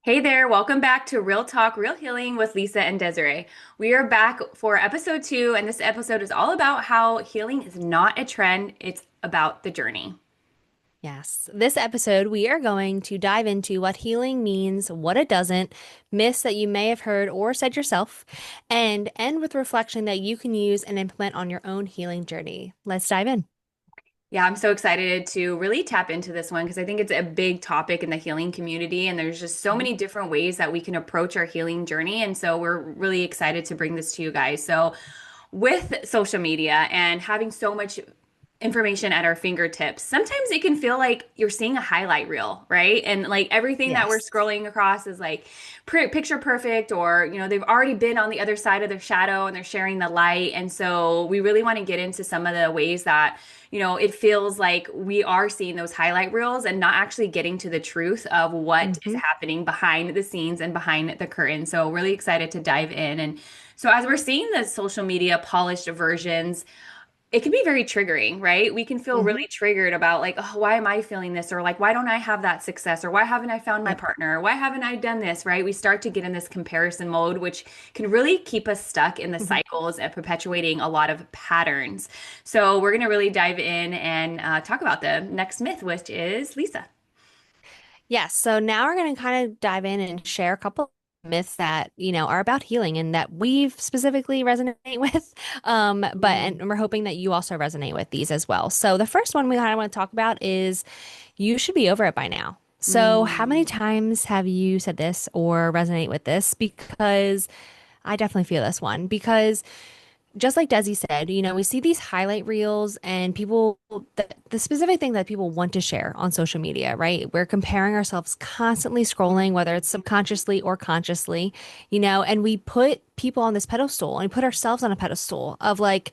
Hey there, welcome back to Real Talk, Real Healing with Lisa and Desiree. We are back for episode 2, and this episode is all about how healing is not a trend, it's about the journey. Yes. This episode, we are going to dive into what healing means, what it doesn't, myths that you may have heard or said yourself, and end with reflection that you can use and implement on your own healing journey. Let's dive in. Yeah, I'm so excited to really tap into this one because I think it's a big topic in the healing community, and there's just so Mhm. many different ways that we can approach our healing journey. And so we're really excited to bring this to you guys. So, with social media and having so much information at our fingertips, sometimes it can feel like you're seeing a highlight reel, right? And like everything that we're Yes. scrolling across is like picture perfect, or, they've already been on the other side of the shadow and they're sharing the light. And so we really want to get into some of the ways that, it feels like we are seeing those highlight reels and not actually getting to the truth of what is Hmm. happening behind the scenes and behind the curtain. So really excited to dive in. And so as we're seeing the social media polished versions, it can be very triggering, right? We can feel Hmm. really triggered about like, oh, why am I feeling this? Or like, why don't I have that success? Or why haven't I found my Yep. partner? Or why haven't I done this? Right? We start to get in this comparison mode, which can really keep us stuck in the Hmm. cycles and perpetuating a lot of patterns. So we're going to really dive in and talk about the next myth, which is Lisa. Yes. So now we're going to kind of dive in and share a couple myths that, are about healing and that we've specifically resonate with. And we're hoping that you also resonate with these as well. So the first one we kind of want to talk about is you should be over it by now. So, how many Mm. times have you said this or resonate with this? Because I definitely feel this one. Because just like Desi said, we see these highlight reels and people, the specific thing that people want to share on social media, right? We're comparing ourselves constantly scrolling, whether it's subconsciously or consciously, and we put people on this pedestal and we put ourselves on a pedestal of like,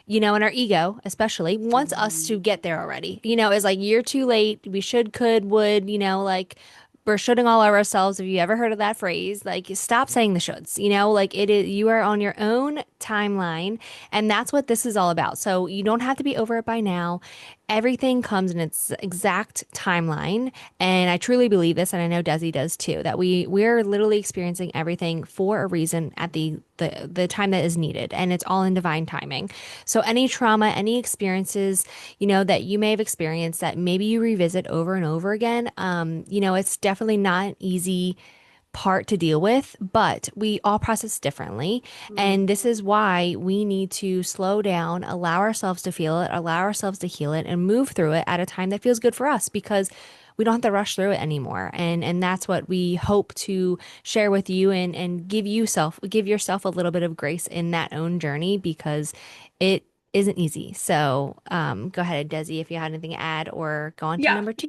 and our ego especially wants us to Mm. get there already. Is like you're too late. We should, could, would, like we're shoulding all over ourselves. Have you ever heard of that phrase? Like, stop saying the shoulds, like it is, you are on your own timeline, and that's what this is all about. So you don't have to be over it by now. Everything comes in its exact timeline. And I truly believe this, and I know Desi does too, that we're literally experiencing everything for a reason at the time that is needed. And it's all in divine timing. So any trauma, any experiences, that you may have experienced that maybe you revisit over and over again, it's definitely not an easy part to deal with, but we all process differently. And this Mm. is why we need to slow down, allow ourselves to feel it, allow ourselves to heal it, and move through it at a time that feels good for us because we don't have to rush through it anymore. And that's what we hope to share with you and give yourself a little bit of grace in that own journey because it isn't easy. So go ahead, Desi, if you had anything to add or go on to Yeah, number two.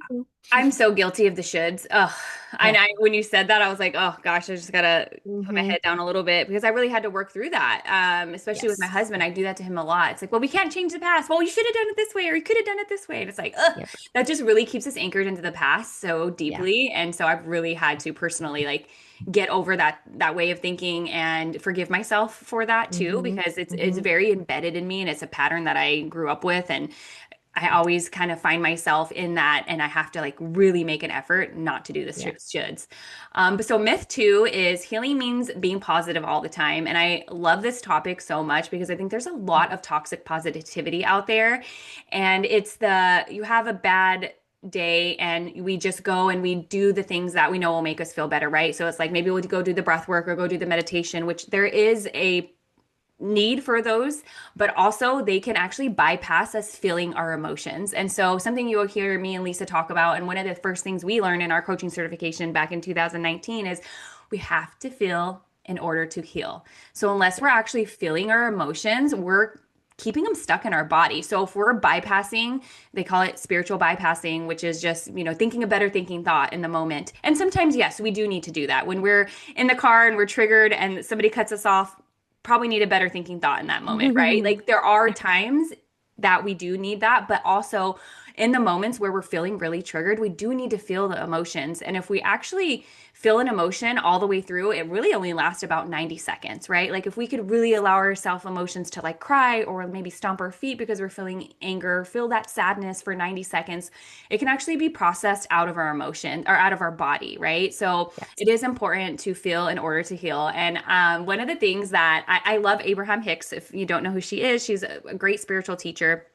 I'm so guilty of the shoulds. Ugh. And Yeah. when you said that, I was like, oh gosh, I just gotta put my Hmm. head down a little bit because I really had to work through that. Especially with my Yes. husband, I do that to him a lot. It's like, well, we can't change the past. Well, you should have done it this way, or you could have done it this way. And it's like, ugh, Yep. that just really keeps us anchored into the past so Yeah. deeply. And so I've really had to personally like get over that way of thinking and forgive myself for that too, Hmm. because it's Hmm. very embedded in me and it's a pattern that I grew up with. And I always kind of find myself in that, and I have to like really make an effort not to do the Yeah. shoulds. But so myth two is healing means being positive all the time, and I love this topic so much because I think there's a lot of toxic positivity out there, and it's the you have a bad day and we just go and we do the things that we know will make us feel better, right? So it's like maybe we'll go do the breath work or go do the meditation, which there is a need for those, but also they can actually bypass us feeling our emotions. And so, something you'll hear me and Lisa talk about, and one of the first things we learned in our coaching certification back in 2019 is we have to feel in order to heal. So, unless we're actually feeling our emotions, we're keeping them stuck in our body. So if we're bypassing, they call it spiritual bypassing, which is just, thinking a better thinking thought in the moment. And sometimes, yes, we do need to do that. When we're in the car and we're triggered and somebody cuts us off, probably need a better thinking thought in that moment, right? Yeah. Like there are times that we do need that, but also in the moments where we're feeling really triggered, we do need to feel the emotions. And if we actually feel an emotion all the way through, it really only lasts about 90 seconds, right? Like if we could really allow ourselves emotions to like cry or maybe stomp our feet because we're feeling anger, feel that sadness for 90 seconds, it can actually be processed out of our emotion or out of our body, right? So Yes. it is important to feel in order to heal. And one of the things that I love Abraham Hicks, if you don't know who she is, she's a great spiritual teacher.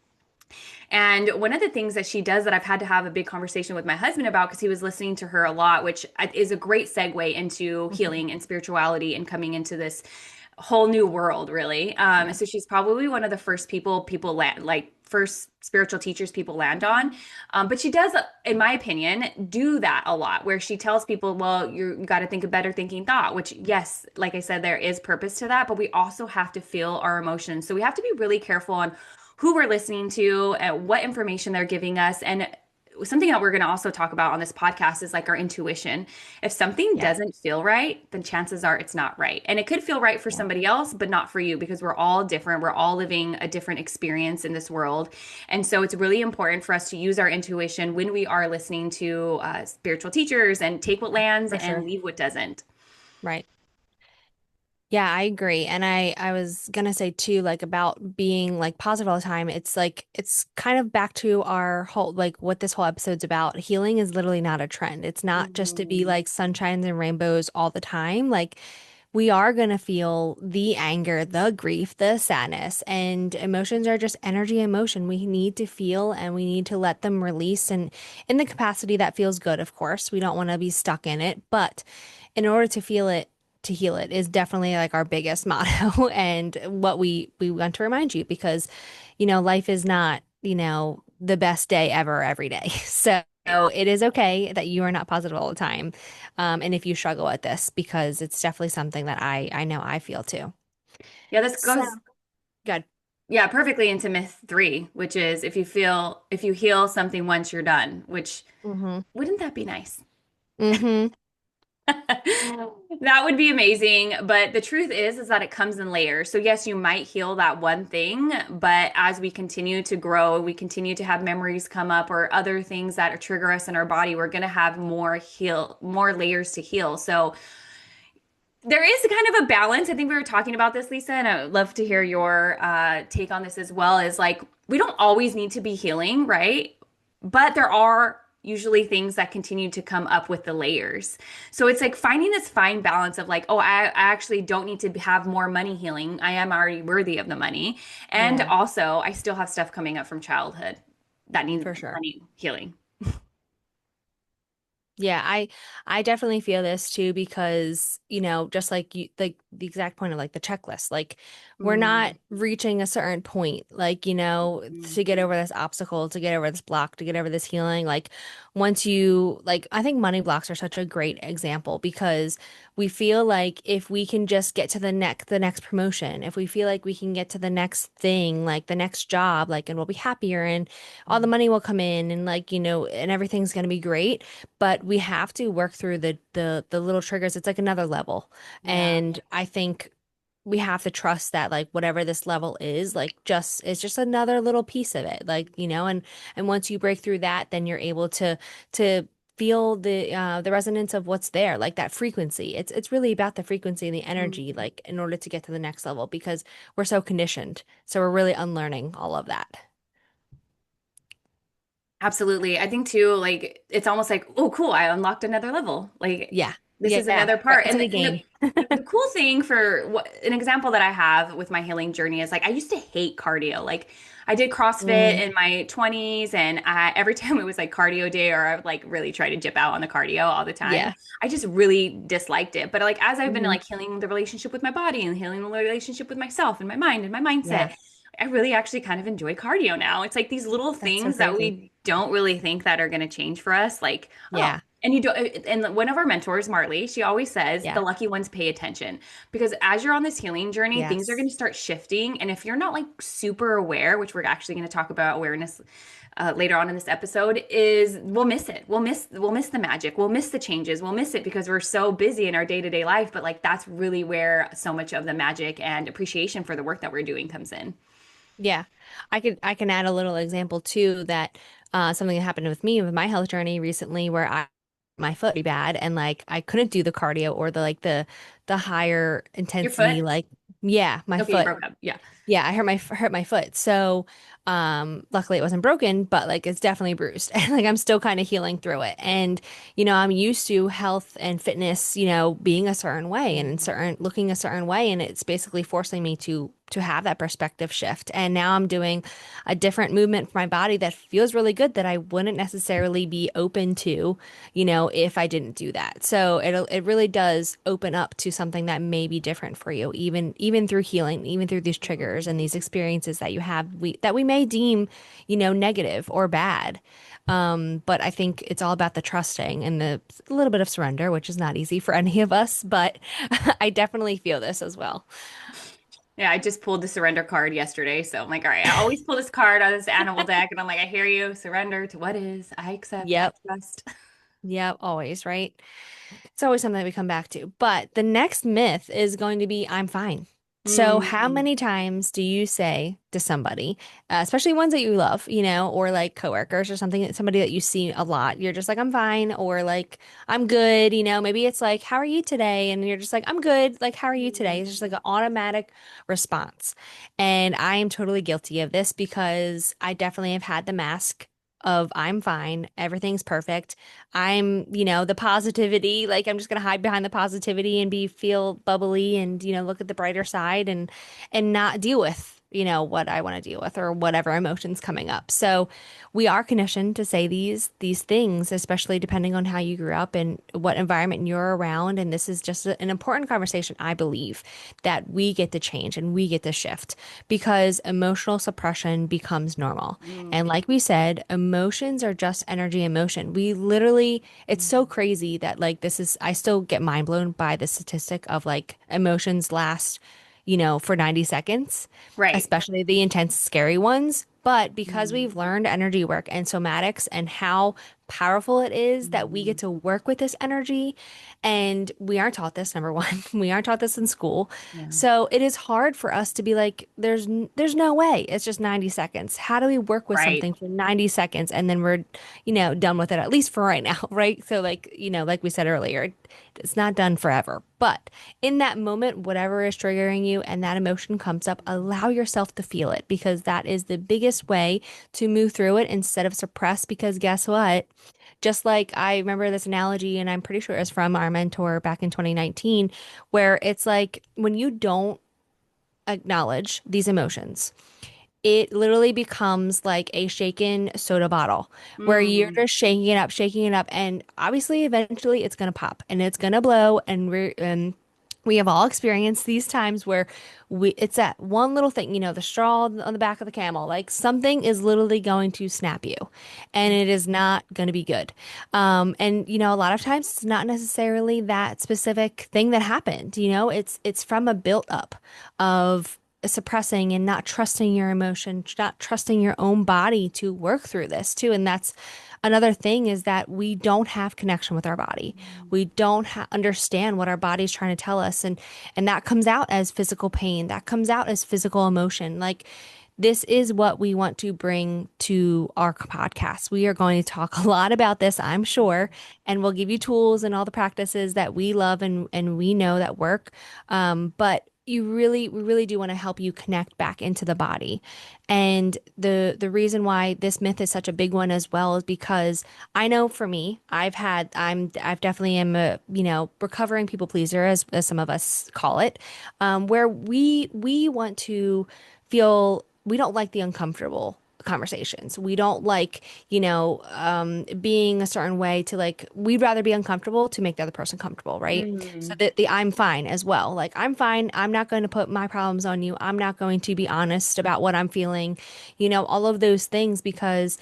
And one of the things that she does that I've had to have a big conversation with my husband about because he was listening to her a lot, which is a great segue into Mhm. healing and spirituality and coming into this whole new world, really. Yeah. So she's probably one of the first people land like first spiritual teachers people land on. But she does, in my opinion, do that a lot, where she tells people, well, you got to think a better thinking thought, which, yes, like I said, there is purpose to that, but we also have to feel our emotions. So we have to be really careful on who we're listening to and what information they're giving us. And something that we're going to also talk about on this podcast is like our intuition. If something Yeah. doesn't feel right, then chances are it's not right. And it could feel right for Yeah. somebody else, but not for you because we're all different. We're all living a different experience in this world. And so it's really important for us to use our intuition when we are listening to spiritual teachers and take what lands For and sure. leave what doesn't. Right. Yeah, I agree. And I was gonna say too, like about being like positive all the time. It's like it's kind of back to our whole like what this whole episode's about. Healing is literally not a trend. It's not just to be Mhm. like sunshines and rainbows all the time. Like we are gonna feel the anger, the grief, the sadness, and emotions are just energy and emotion. We need to feel and we need to let them release and in the capacity that feels good, of course. We don't want to be stuck in it, but in order to feel it to heal it is definitely like our biggest motto and what we want to remind you because life is not the best day ever every day. So it is okay that you are not positive all the time, and if you struggle with this because it's definitely something that I know I feel too. Yeah, this So goes good. yeah, perfectly into myth three, which is if you heal something once, you're done, which Mm-hmm. wouldn't that be nice? Mm-hmm. That would be amazing, but the truth is that it comes in layers. So yes, you might heal that one thing, but as we continue to grow, we continue to have memories come up or other things that trigger us in our body, we're going to have more layers to heal. So there is kind of a balance. I think we were talking about this, Lisa, and I would love to hear your take on this as well. Is like we don't always need to be healing, right? But there are usually things that continue to come up with the layers. So it's like finding this fine balance of like, oh, I actually don't need to have more money healing. I am already worthy of the money. And Yeah, also, I still have stuff coming up from childhood that needs for sure. money healing. Yeah, I definitely feel this too because, just like you like the exact point of like the checklist, like we're not Mm, reaching a certain point, like, mm, to get over this obstacle, to get over this block, to get over this healing. Like once you like I think money blocks are such a great example because we feel like if we can just get to the next promotion, if we feel like we can get to the next thing, like the next job, like and we'll be happier and all the mm. money will come in and like, and everything's gonna be great, but we have to work through the little triggers. It's like another level. Yeah. And I think we have to trust that like whatever this level is, like just it's just another little piece of it. Like, and once you break through that, then you're able to feel the resonance of what's there, like that frequency. It's really about the frequency and the energy, Mm. like in order to get to the next level because we're so conditioned. So we're really unlearning all of that. Absolutely. I think too, like it's almost like, oh, cool, I unlocked another level. Like Yeah. this Yeah. is Yeah. another Right. part. It's like a game. The cool thing for what an example that I have with my healing journey is like I used to hate cardio. Like I did CrossFit Mm, in my 20s and every time it was like cardio day or I would like really try to dip out on the cardio all the time. yeah. I just really disliked it. But like as I've been Mhm. like healing the relationship with my body and healing the relationship with myself and my mind and my mindset, Yeah. I really actually kind of enjoy cardio now. It's like these little That's so things that crazy. we don't really think that are going to change for us. Like, oh, Yeah. and you don't, and one of our mentors, Marley, she always says the Yeah. lucky ones pay attention because as you're on this healing journey, things are going Yes. to start shifting. And if you're not like super aware, which we're actually going to talk about awareness later on in this episode, is we'll miss it. We'll miss the magic. We'll miss the changes. We'll miss it because we're so busy in our day-to-day life. But like that's really where so much of the magic and appreciation for the work that we're doing comes in. Yeah. I can add a little example too that something that happened with me with my health journey recently where my foot really bad and like I couldn't do the cardio or the higher Your foot? intensity like yeah, my Okay, you foot. broke up. Yeah. Yeah, I hurt my foot. So, luckily it wasn't broken, but like it's definitely bruised. And like I'm still kind of healing through it. And, I'm used to health and fitness, being a certain way and Mhm. certain looking a certain way. And it's basically forcing me to have that perspective shift. And now I'm doing a different movement for my body that feels really good that I wouldn't necessarily be open to, if I didn't do that. So it really does open up to something that may be different for you, even through healing, even through these triggers and these experiences that you have that we may deem, negative or bad. But I think it's all about the trusting and the a little bit of surrender, which is not easy for any of us, but I definitely feel this as well. Yeah, I just pulled the surrender card yesterday. So I'm like, all right, I always pull this card out of this animal deck. And I'm like, I hear you. Surrender to what is. I accept. I Yep. trust. Yep. Always, right? It's always something that we come back to. But the next myth is going to be I'm fine. So, how Mm, many times do you say to somebody, especially ones that you love, or like coworkers or something, somebody that you see a lot, you're just like, I'm fine, or like, I'm good, maybe it's like, how are you today? And you're just like, I'm good, like, how are you today? It's just like an automatic response. And I am totally guilty of this because I definitely have had the mask of I'm fine, everything's perfect. I'm, the positivity, like I'm just gonna hide behind the positivity and feel bubbly and, look at the brighter side and not deal with, what I want to deal with or whatever emotions coming up. So we are conditioned to say these things, especially depending on how you grew up and what environment you're around. And this is just an important conversation, I believe, that we get to change and we get to shift because emotional suppression becomes normal. And mm, like we said, emotions are just energy emotion. We literally, it's so mm. crazy that like I still get mind blown by the statistic of like emotions last, for 90 seconds, Right. especially the intense, scary ones. But because Mm, we've learned energy work and somatics and how powerful it is that we get mm. to work with this energy, and we aren't taught this, number one, we aren't taught this in school. Yeah. So it is hard for us to be like, there's no way. It's just 90 seconds. How do we work with Right. something for 90 seconds and then we're, done with it, at least for right now, right? So like, like we said earlier, it's not done forever. But in that moment, whatever is triggering you and that emotion comes up, allow yourself to feel it because that is the biggest way to move through it instead of suppress. Because guess what? Just like I remember this analogy, and I'm pretty sure it's from our mentor back in 2019, where it's like when you don't acknowledge these emotions, it literally becomes like a shaken soda bottle where you're Mm, just shaking it up, and obviously eventually it's gonna pop and it's gonna blow, and we have all experienced these times where it's that one little thing, the straw on the back of the camel, like something is literally going to snap you and it is not going to be good. And a lot of times it's not necessarily that specific thing that happened, it's from a built up of suppressing and not trusting your emotion, not trusting your own body to work through this too. And that's another thing is that we don't have connection with our body. We don't understand what our body's trying to tell us. And that comes out as physical pain. That comes out as physical emotion. Like this is what we want to bring to our podcast. We are going to talk a lot about this, I'm sure, and we'll give you tools and all the practices that we love and we know that work. But we really do want to help you connect back into the body. And the reason why this myth is such a big one as well is because I know for me, I've definitely am a, recovering people pleaser as some of us call it, where we want to feel we don't like the uncomfortable conversations. We don't like, being a certain way to like, we'd rather be uncomfortable to make the other person comfortable, right? So mm. that the I'm fine as well. Like, I'm fine. I'm not going to put my problems on you. I'm not going to be honest about what I'm feeling, all of those things because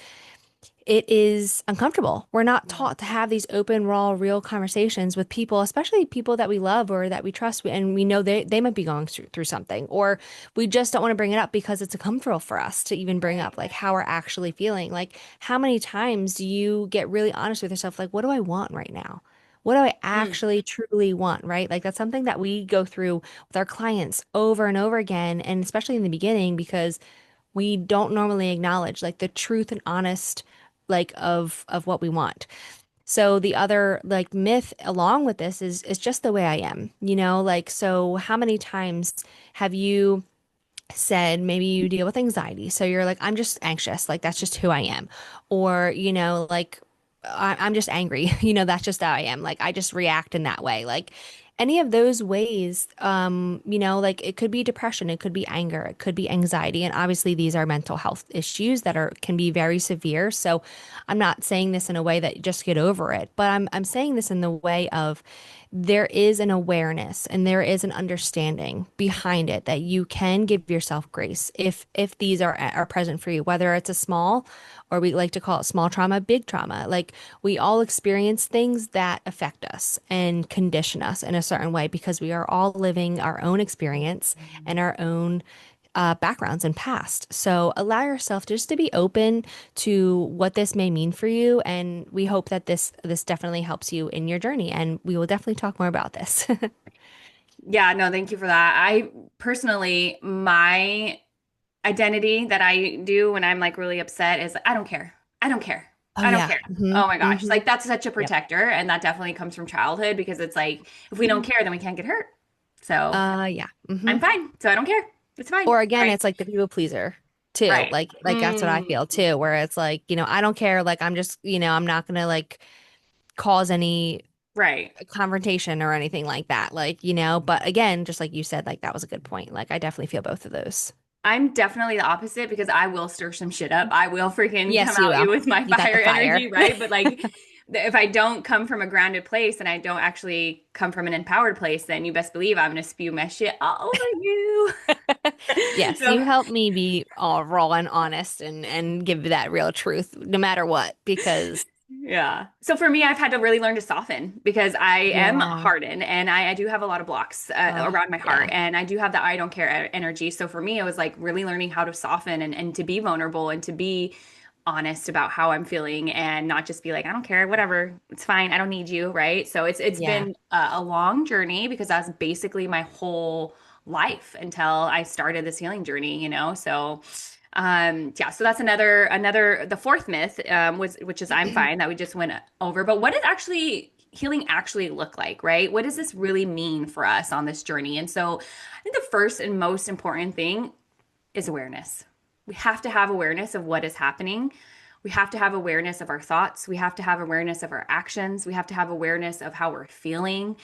it is uncomfortable. We're not Yeah. taught to have these open, raw, real conversations with people, especially people that we love or that we trust, and we know they might be going through something, or we just don't want to bring it up because it's uncomfortable for us to even bring Right. up like how we're actually feeling. Like, how many times do you get really honest with yourself? Like, what do I want right now? What do I Mm. actually truly want, right? Like, that's something that we go through with our clients over and over again, and especially in the beginning because we don't normally acknowledge like the truth and honest like of what we want. So the other like myth along with this is just the way I am, like so how many times have you said maybe you deal with anxiety. So you're like, I'm just anxious. Like, that's just who I am. Or, like, I'm just angry. That's just how I am. Like, I just react in that way. Like, any of those ways, like it could be depression, it could be anger, it could be anxiety. And obviously, these are mental health issues that can be very severe. So I'm not saying this in a way that you just get over it, but I'm saying this in the way of there is an awareness and there is an understanding behind it that you can give yourself grace if these are present for you, whether it's a small or we like to call it small trauma, big trauma. Like we all experience things that affect us and condition us in a certain way because we are all living our own experience and our own backgrounds and past. So allow yourself just to be open to what this may mean for you, and we hope that this definitely helps you in your journey. And we will definitely talk more about this. Yeah, no, thank you for that. I personally, my identity that I do when I'm like really upset is I don't care. I don't care. Oh I don't yeah. care. Oh my gosh. Hmm. Like that's such a Yep. protector. And that definitely comes from childhood because it's like if we don't care, then we can't get hurt. So Yeah. I'm fine. So I don't care. It's fine. Or again, Right. it's like the people pleaser too. Right. Like that's what I feel too, where it's like, I don't care. Like I'm just, I'm not gonna like cause any Right. confrontation or anything like that. Like, but again, just like you said, like that was a good point. Like I definitely feel both of those. I'm definitely the opposite because I will stir some shit up. I will freaking come Yes, you out will. you with my You got the fire fire. energy, right? But like if I don't come from a grounded place and I don't actually come from an empowered place, then you best believe I'm gonna spew my shit all over you. Yes, So you help me be all raw and honest and give that real truth no matter what because yeah. So for me, I've had to really learn to soften because I am yeah. hardened and I do have a lot of blocks Oh, around my heart yeah. and I do have the I don't care energy. So for me, it was like really learning how to soften and to be vulnerable and to be honest about how I'm feeling and not just be like, I don't care, whatever, it's fine, I don't need you, right? So it's Yeah. been a long journey because that's basically my whole life until I started this healing journey, So yeah, so that's another the fourth myth was which is I'm fine that we just went over. But what does actually healing actually look like, right? What does this really mean for us on this journey? And so I think the first and most important thing is awareness. We have to have awareness of what is happening. We have to have awareness of our thoughts. We have to have awareness of our actions. We have to have awareness of how we're feeling.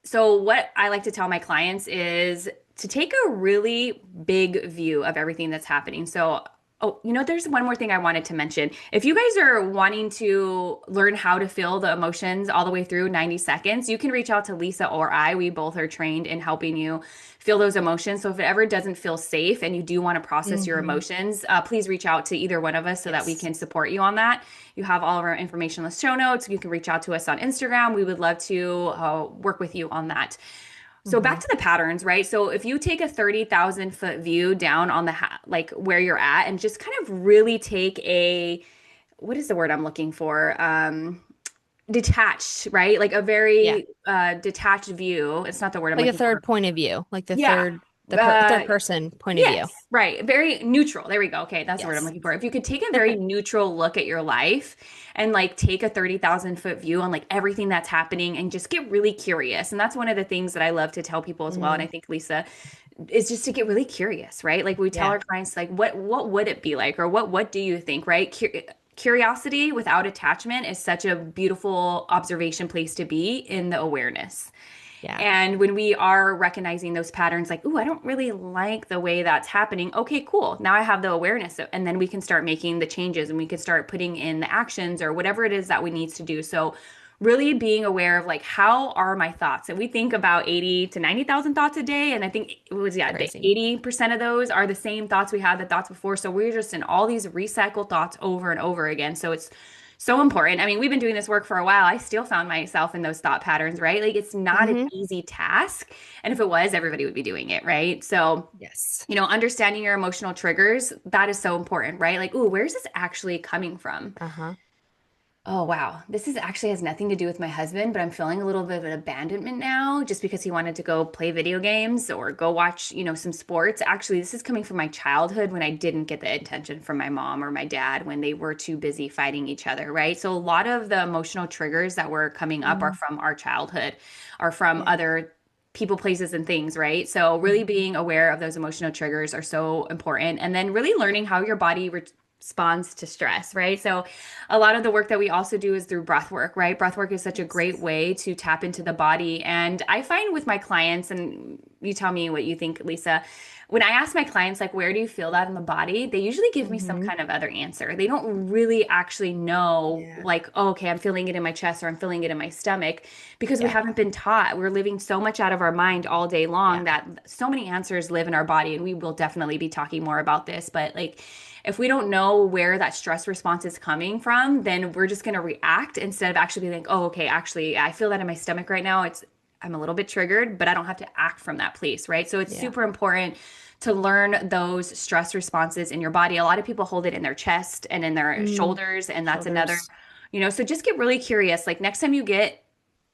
So, what I like to tell my clients is to take a really big view of everything that's happening. So, oh, there's one more thing I wanted to mention. If you guys are wanting to learn how to feel the emotions all the way through 90 seconds, you can reach out to Lisa or I. We both are trained in helping you feel those emotions. So, if it ever doesn't feel safe and you do want to process your Hmm. emotions, please reach out to either one of us so that we Yes. can support you on that. You have all of our information in the show notes. You can reach out to us on Instagram. We would love to work with you on that. So back Hmm. to the patterns, right? So if you take a 30,000 foot view down on the like where you're at and just kind of really take a what is the word I'm looking for? Detached, right? Like a Yeah. very detached view. It's not the word I'm Like a looking for. third point of view, like the Yeah. third Uh, person point of view. Yes, right. Very neutral. There we go. Okay, that's the word I'm Yes. looking for. If you could take a very neutral look at your life and like take a 30,000 foot view on like everything that's happening and just get really curious. And that's one of the things that I love to tell people as well. And I Mm, think Lisa is just to get really curious, right? Like we tell yeah. our clients like what would it be like or what do you think, right? Curiosity without attachment is such a beautiful observation place to be in the awareness. Yeah. And when we are recognizing those patterns, like, ooh, I don't really like the way that's happening. Okay, cool. Now I have the awareness. And then we can start making the changes and we can start putting in the actions or whatever it is that we need to do. So, really being aware of like, how are my thoughts? And we think about 80 to 90,000 thoughts a day. And I think it was, yeah, the Crazy. 80% of those are the same thoughts we had the thoughts before. So, we're just in all these recycled thoughts over and over again. So, it's so important. I mean, we've been doing this work for a while. I still found myself in those thought patterns, right? Like it's not an Hmm. easy task. And if it was, everybody would be doing it, right? So, Yes. understanding your emotional triggers, that is so important, right? Like, ooh, where's this actually coming from? Uh-huh. Oh, wow. This is actually has nothing to do with my husband, but I'm feeling a little bit of an abandonment now just because he wanted to go play video games or go watch, some sports. Actually, this is coming from my childhood when I didn't get the attention from my mom or my dad when they were too busy fighting each other, right? So a lot of the emotional triggers that were coming up are Mm, from our childhood, are from yeah. other people, places, and things, right? So really Mhm. being aware of those emotional triggers are so important. And then really learning how your body responds to stress, right? So a lot of the work that we also do is through breath work, right? Breath work is such a great Yes. way to tap into the body. And I find with my clients, and you tell me what you think, Lisa, when I ask my clients, like, where do you feel that in the body? They usually give me some Hmm. kind of other answer. They don't really actually know, Yeah. like, oh, okay, I'm feeling it in my chest or I'm feeling it in my stomach because we Yeah. haven't been taught. We're living so much out of our mind all day Yeah. long that so many answers live in our body. And we will definitely be talking more about this. But like, if we don't know where that stress response is coming from, then we're just going to react instead of actually being like, oh, okay, actually, I feel that in my stomach right now. I'm a little bit triggered, but I don't have to act from that place, right? So it's Yeah. super important to learn those stress responses in your body. A lot of people hold it in their chest and in their Mm. shoulders, and that's another, Shoulders. so just get really curious. Like next time you get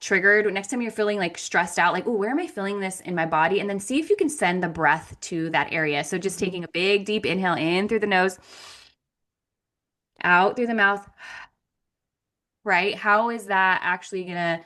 triggered, next time you're feeling like stressed out, like, oh, where am I feeling this in my body? And then see if you can send the breath to that area. So just Hmm. taking a big, deep inhale in through the nose, out through the mouth, right? How is that actually gonna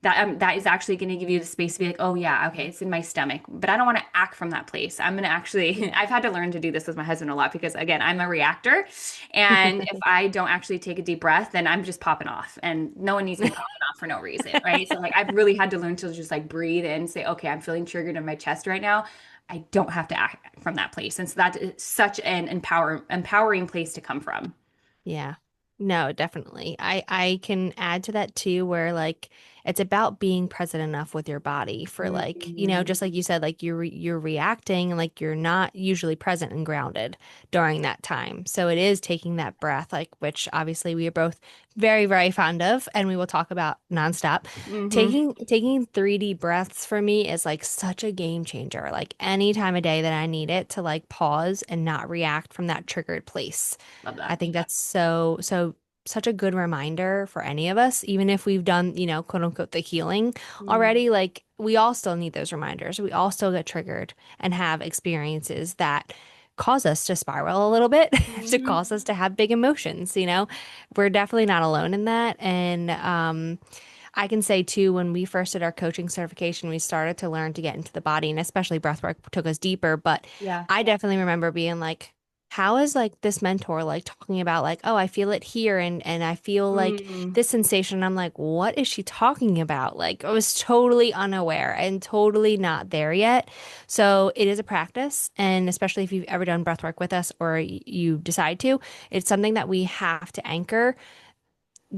that is actually gonna give you the space to be like, oh yeah, okay, it's in my stomach, but I don't want to act from that place. I'm gonna actually Yeah. I've had to learn to do this with my husband a lot because again, I'm a reactor, and if I don't actually take a deep breath, then I'm just popping off, and no one needs me popping off for no reason, right? So like I've really had to learn to just like breathe in, say, okay, I'm feeling triggered in my chest right now. I don't have to act from that place, and so that is such an empowering place to come from. Yeah. No, definitely. I can add to that too, where like it's about being present enough with your body for like, Mhm. just like you said, like you're reacting, like you're not usually present and grounded during that time. So it is taking that breath, like which obviously we are both very, very fond of, and we will talk about nonstop. Mhm. Taking 3D breaths for me is like such a game changer. Like any time of day that I need it to like pause and not react from that triggered place. Love I that. think that's such a good reminder for any of us, even if we've done, quote unquote, the healing Mm. already, like we all still need those reminders. We all still get triggered and have experiences that cause us to spiral a little bit, to Mhm. cause us to have big emotions. We're definitely not alone in that. And I can say too, when we first did our coaching certification, we started to learn to get into the body, and especially breath work took us deeper. But Yeah. I definitely remember being like, how is like this mentor like talking about like, oh, I feel it here and I feel like Mm. this sensation. I'm like, what is she talking about? Like I was totally unaware and totally not there yet. So it is a practice, and especially if you've ever done breath work with us or you decide to, it's something that we have to anchor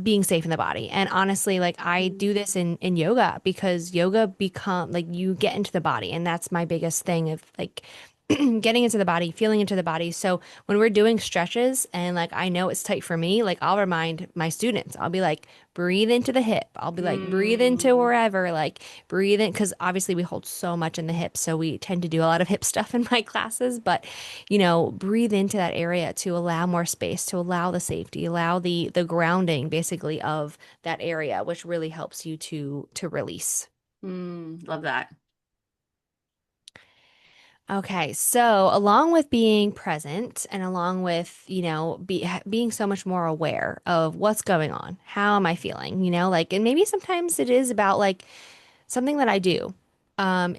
being safe in the body. And honestly, like I do this in yoga because yoga become like you get into the body, and that's my biggest thing of like getting into the body, feeling into the body. So when we're doing stretches and like I know it's tight for me, like I'll remind my students, I'll be like, breathe into the hip. I'll be like, breathe into Mm. wherever, like breathe in, because obviously we hold so much in the hips. So we tend to do a lot of hip stuff in my classes, but breathe into that area to allow more space, to allow the safety, allow the grounding basically of that area, which really helps you to release. Love that. Okay, so along with being present and along with, being so much more aware of what's going on, how am I feeling, like, and maybe sometimes it is about like something that I do,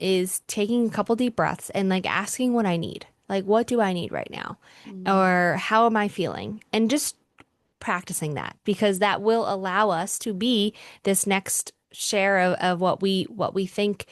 is taking a couple deep breaths and like asking what I need. Like, what do I need right now? Mm. Or how am I feeling? And just practicing that because that will allow us to be this next share of what we think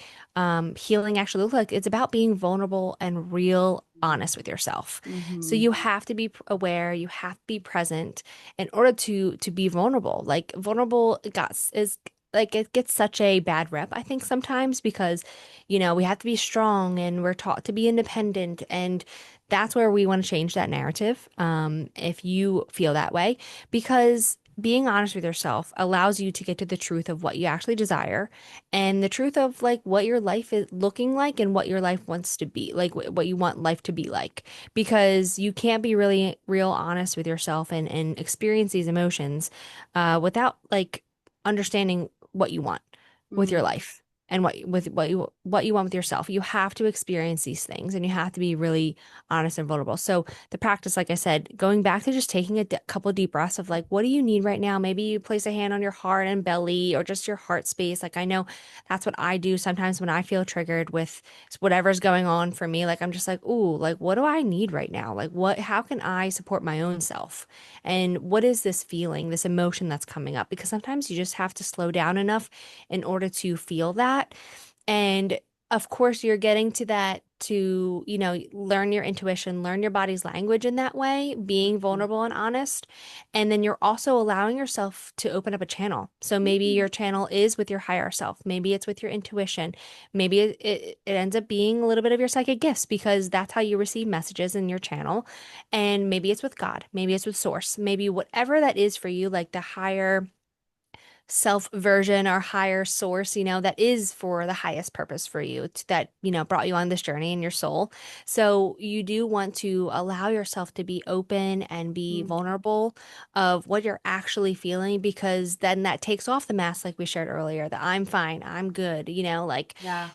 healing actually looks like. It's about being vulnerable and real honest with yourself. So Mm-hmm. you have to be aware, you have to be present in order to be vulnerable. Like vulnerable got is like it gets such a bad rep, I think sometimes because we have to be strong and we're taught to be independent, and that's where we want to change that narrative. If you feel that way, because being honest with yourself allows you to get to the truth of what you actually desire and the truth of like what your life is looking like and what your life wants to be like what you want life to be like because you can't be really real honest with yourself and experience these emotions without like understanding what you want with your Mm, life and what you want with yourself. You have to experience these things and you have to be really honest and vulnerable. So the practice, like I said, going back to just taking a couple deep breaths of like, what do you need right now? Maybe you place a hand on your heart and belly or just your heart space. Like, I know that's what I do sometimes when I feel triggered with whatever's going on for me. Like, I'm just like, ooh, like, what do I need right now? Like, how can I support my own self? And what is this feeling, this emotion that's coming up? Because sometimes you just have to slow down enough in order to feel that. And of course, you're getting to that to, learn your intuition, learn your body's language in that way, being mhm. vulnerable and honest. And then you're also allowing yourself to open up a channel. So maybe Mm. your channel is with your higher self. Maybe it's with your intuition. Maybe it ends up being a little bit of your psychic gifts because that's how you receive messages in your channel. And maybe it's with God. Maybe it's with source. Maybe whatever that is for you, like the higher self version or higher source, that is for the highest purpose for you, that, brought you on this journey in your soul. So you do want to allow yourself to be open and be Mm. vulnerable of what you're actually feeling, because then that takes off the mask, like we shared earlier, that I'm fine, I'm good, like Yeah.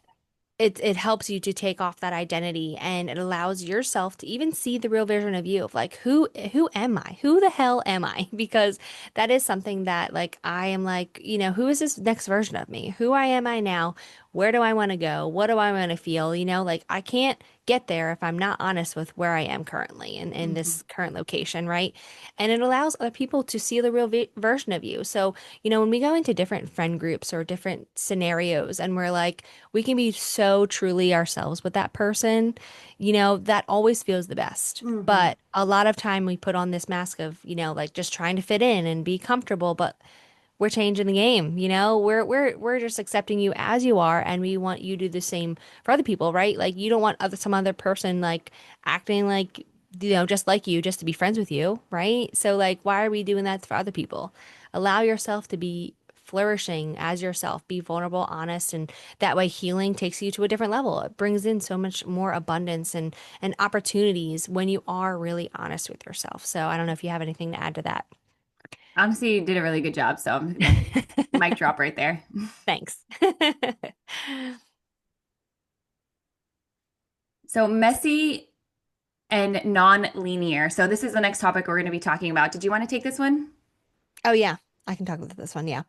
it helps you to take off that identity and it allows yourself to even see the real version of you of like who am I? Who the hell am I? Because that is something that like I am like, who is this next version of me? Who am I now? Where do I want to go? What do I want to feel? Like I can't get there if I'm not honest with where I am currently in Mhm. this current location, right? And it allows other people to see the real version of you. So, when we go into different friend groups or different scenarios and we're like, we can be so truly ourselves with that person, that always feels the best. Mhm. But a lot of time we put on this mask of, like just trying to fit in and be comfortable, but we're changing the game, we're just accepting you as you are and we want you to do the same for other people, right? Like you don't want some other person like acting like just like you just to be friends with you, right? So like why are we doing that for other people? Allow yourself to be flourishing as yourself, be vulnerable, honest, and that way healing takes you to a different level. It brings in so much more abundance and opportunities when you are really honest with yourself. So I don't know if you have anything to add to that. Honestly, you did a really good job. So I'm gonna mic drop right there. Thanks. So messy and non-linear. So this is the next topic we're going to be talking about. Did you want to take this one? Oh yeah, I can talk about this one. Yeah.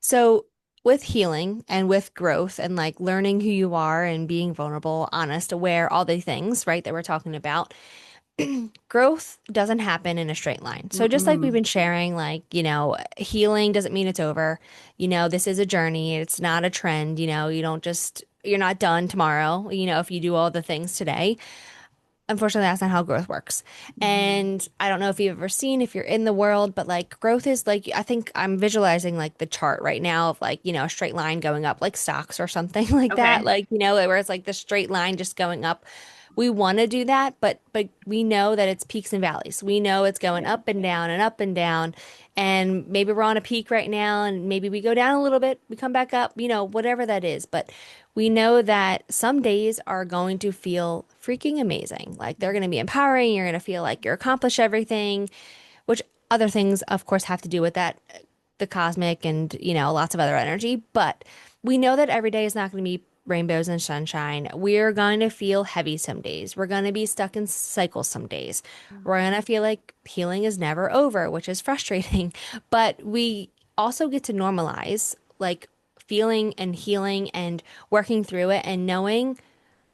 So with healing and with growth and like learning who you are and being vulnerable, honest, aware, all the things, right, that we're talking about, growth doesn't happen in a straight line. So just like we've Mm-mm. been sharing, like, healing doesn't mean it's over. This is a journey. It's not a trend. You're not done tomorrow, if you do all the things today. Unfortunately, that's not how growth works. Mhm. And I don't know if you've ever seen, if you're in the world, but like growth is like, I think I'm visualizing like the chart right now of like, a straight line going up, like stocks or something like that. Okay. Like, where it's like the straight line just going up. We want to do that, but we know that it's peaks and valleys. We know it's going Yeah. up and down and up and down. And maybe we're on a peak right now and maybe we go down a little bit, we come back up, whatever that is. But we know that some days are going to feel freaking amazing. Like they're going to be empowering. You're going to feel like you're accomplished everything, which other things, of course, have to do with that, the cosmic and, lots of other energy. But we know that every day is not going to be rainbows and sunshine. We're going to feel heavy some days. We're going to be stuck in cycles some days. We're going to feel like healing is never over, which is frustrating. But we also get to normalize like feeling and healing and working through it and knowing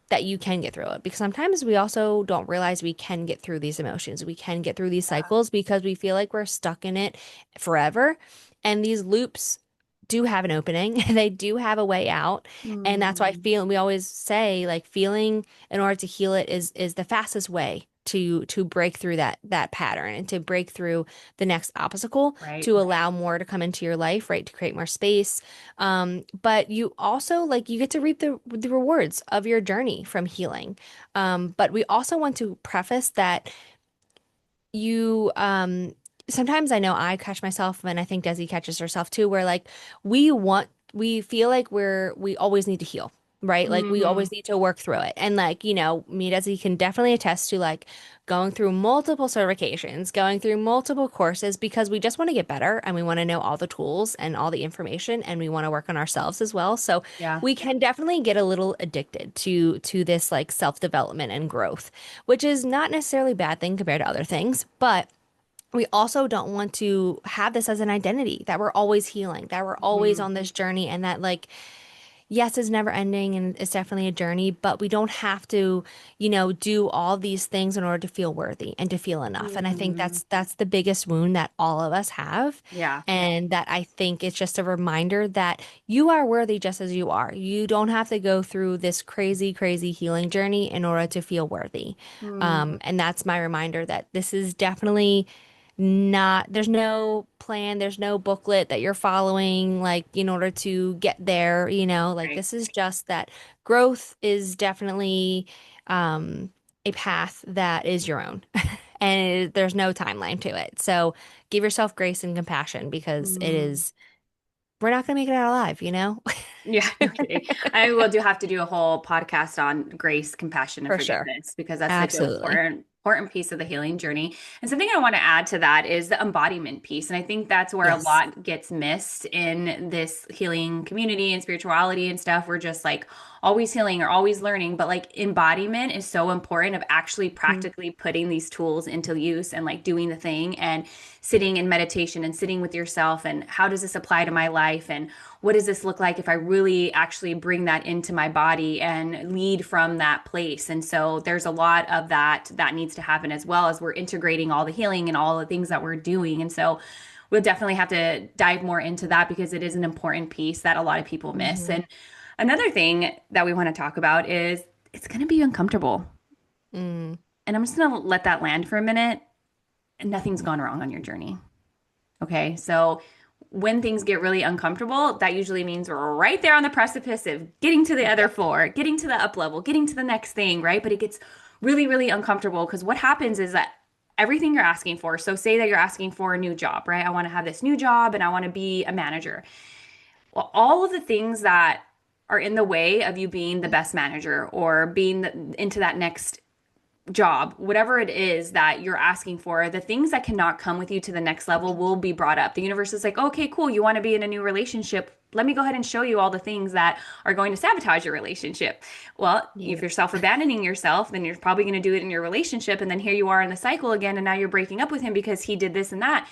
that you can get through it, because sometimes we also don't realize we can get through these emotions. We can get through these cycles because we feel like we're stuck in it forever. And these loops do have an opening. They do have a way out. And that's why I Mm. feel we always say like feeling in order to heal it is the fastest way to break through that pattern and to break through the next obstacle Right. to allow more to come into your life, right? To create more space, but you also like you get to reap the rewards of your journey from healing. But we also want to preface that you sometimes I know I catch myself, and I think Desi catches herself too, where like we feel like we always need to heal, right? Like we Hmm. always need to work through it. And like, me, Desi can definitely attest to like going through multiple certifications, going through multiple courses because we just want to get better and we want to know all the tools and all the information and we want to work on ourselves as well. So Yeah. we can definitely get a little addicted to this like self-development and growth, which is not necessarily a bad thing compared to other things, but we also don't want to have this as an identity that we're always healing, that we're always Hmm. on this journey, and that, like, yes, it's never ending and it's definitely a journey, but we don't have to, do all these things in order to feel worthy and to feel enough. And I think Hmm. that's the biggest wound that all of us have. Yeah. And that I think it's just a reminder that you are worthy just as you are. You don't have to go through this crazy, crazy healing journey in order to feel worthy. Hmm. And that's my reminder that this is definitely not, there's no plan, there's no booklet that you're following, like, in order to get there, like, Right. this is just that growth is definitely a path that is your own. And there's no timeline to it. So give yourself grace and compassion because Hmm. we're not going to make it out alive? Yeah, no kidding. I will do have to do a whole podcast on grace, compassion, and For sure. forgiveness because that's such an Absolutely. important piece of the healing journey. And something I want to add to that is the embodiment piece. And I think that's where a Yes. lot gets missed in this healing community and spirituality and stuff. We're just like always healing or always learning, but like embodiment is so important of actually Mhm. practically putting these tools into use and like doing the thing and sitting in meditation and sitting with yourself and how does this apply to my life and what does this look like if I really actually bring that into my body and lead from that place? And so there's a lot of that needs to happen as well as we're integrating all the healing and all the things that we're doing. And so we'll definitely have to dive more into that because it is an important piece that a lot of people miss. Mhm. And another thing that we want to talk about is it's going to be uncomfortable. Mm. And I'm just going to let that land for a minute. And nothing's gone wrong on your journey. Okay. So when things get really uncomfortable, that usually means we're right there on the precipice of getting to the other Yep. floor, getting to the up level, getting to the next thing, right? But it gets really, really uncomfortable because what happens is that everything you're asking for, so say that you're asking for a new job, right? I want to have this new job and I want to be a manager. Well, all of the things that are in the way of you being the best manager or being into that next job, whatever it is that you're asking for, the things that cannot come with you to the next level will be brought up. The universe is like, okay, cool, you want to be in a new relationship. Let me go ahead and show you all the things that are going to sabotage your relationship. Well, if Yeah. you're self abandoning yourself, then you're probably going to do it in your relationship. And then here you are in the cycle again. And now you're breaking up with him because he did this and that.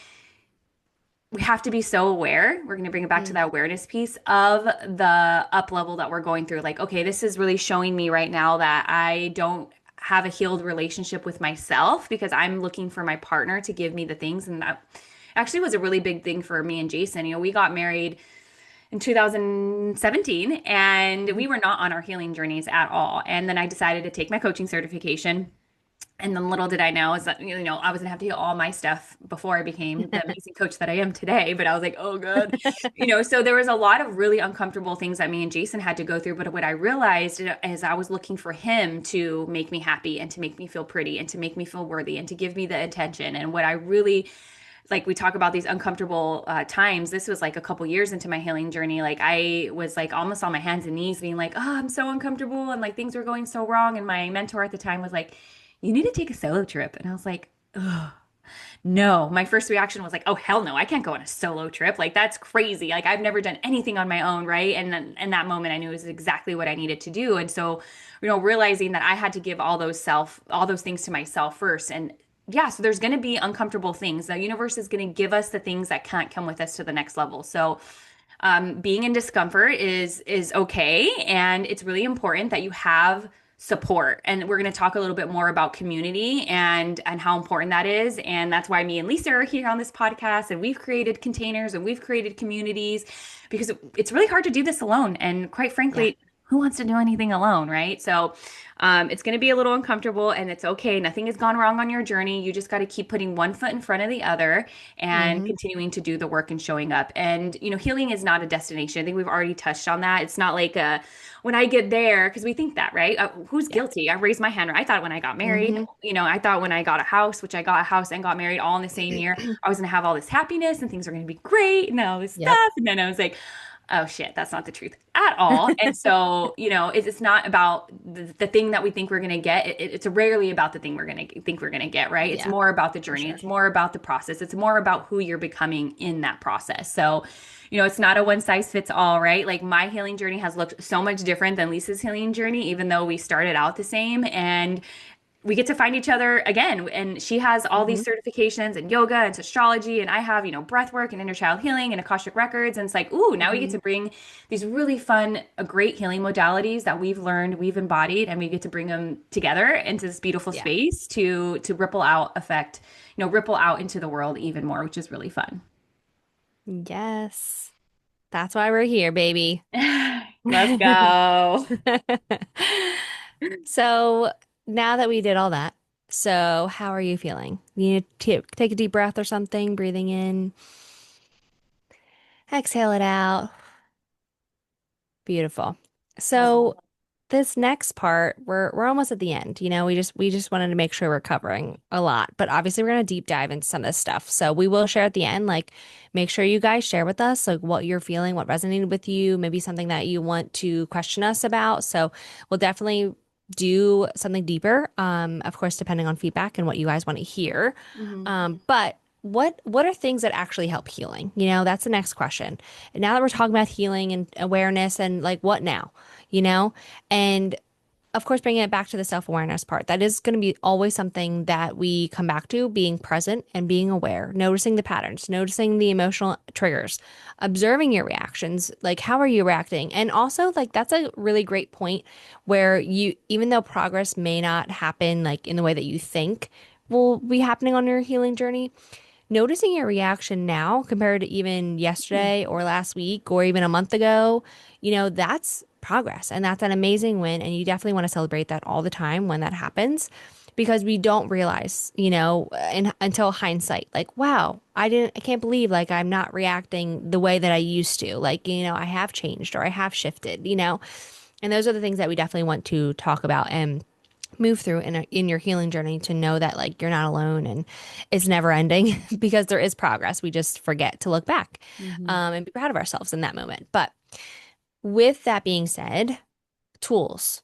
We have to be so aware. We're going to bring it back to Mm. that awareness piece of the up level that we're going through. Like, okay, this is really showing me right now that I don't have a healed relationship with myself because I'm looking for my partner to give me the things. And that actually was a really big thing for me and Jason. We got married in 2017 and we were not on our healing journeys at all. And then I decided to take my coaching certification. And then little did I know is that, I was gonna have to heal all my stuff before I became the amazing coach that I am today. But I was like, oh God. So there was a lot of really uncomfortable things that me and Jason had to go through. But what I realized is I was looking for him to make me happy and to make me feel pretty and to make me feel worthy and to give me the attention. And what I really like we talk about these uncomfortable times. This was like a couple years into my healing journey. Like I was like almost on my hands and knees being like, oh, I'm so uncomfortable and like things were going so wrong. And my mentor at the time was like, you need to take a solo trip. And I was like, oh, no. My first reaction was like, oh, hell no, I can't go on a solo trip. Like that's crazy. Like I've never done anything on my own. Right. And then in that moment, I knew it was exactly what I needed to do. And so, realizing that I had to give all those things to myself first. And yeah, so there's going to be uncomfortable things. The universe is going to give us the things that can't come with us to the next level. So, being in discomfort is okay, and it's really important that you have support. And we're going to talk a little bit more about community and how important that is. And that's why me and Lisa are here on this podcast, and we've created containers and we've created communities because it's really hard to do this alone. And quite Yeah. frankly, who wants to do anything alone, right? So it's going to be a little uncomfortable and it's okay. Nothing has gone wrong on your journey. You just got to keep putting one foot in front of the other and Hmm. continuing to do the work and showing up. And, healing is not a destination. I think we've already touched on that. It's not like when I get there, because we think that, right? Who's Yeah. guilty? I raised my hand. I thought when I got married, Hmm. I thought when I got a house, which I got a house and got married all in the same year, I was going to have all this happiness and things were going to be great and all this Yep. stuff. And then I was like, oh shit, that's not the truth at all. And so, it's not about the thing that we think we're going to get. It's rarely about the thing we're going to think we're going to get, right? It's Yeah, more about the for journey. sure. It's more about the process. It's more about who you're becoming in that process. So, it's not a one size fits all, right? Like my healing journey has looked so much different than Lisa's healing journey, even though we started out the same. And we get to find each other again. And she has all Hmm. these certifications in yoga and astrology, and I have, breath work and inner child healing and Akashic records. And it's like, ooh, now we get Hmm. to bring these really fun, great healing modalities that we've learned, we've embodied, and we get to bring them together into this beautiful Yeah. space to ripple out effect, ripple out into the world even more, which is really fun. Yes. That's why we're here, baby. Let's go. So now that we did all that, so how are you feeling? You need to take a deep breath or something, breathing in, exhale it out. Beautiful. So this next part, we're almost at the end. We just wanted to make sure we're covering a lot, but obviously we're gonna deep dive into some of this stuff. So we will share at the end, like make sure you guys share with us like what you're feeling, what resonated with you, maybe something that you want to question us about. So we'll definitely do something deeper. Of course, depending on feedback and what you guys want to hear. Hmm. But what are things that actually help healing? That's the next question. And now that we're talking about healing and awareness and like what now? You know? And of course, bringing it back to the self-awareness part, that is going to be always something that we come back to, being present and being aware, noticing the patterns, noticing the emotional triggers, observing your reactions, like how are you reacting? And also, like that's a really great point where even though progress may not happen like in the way that you think will be happening on your healing journey, noticing your reaction now compared to even yesterday or last week or even a month ago, that's progress and that's an amazing win. And you definitely want to celebrate that all the time when that happens because we don't realize, until hindsight, like, wow, I can't believe like I'm not reacting the way that I used to. Like, I have changed or I have shifted. And those are the things that we definitely want to talk about and move through in your healing journey to know that like you're not alone and it's never ending because there is progress. We just forget to look back Hmm. and be proud of ourselves in that moment. But with that being said, tools.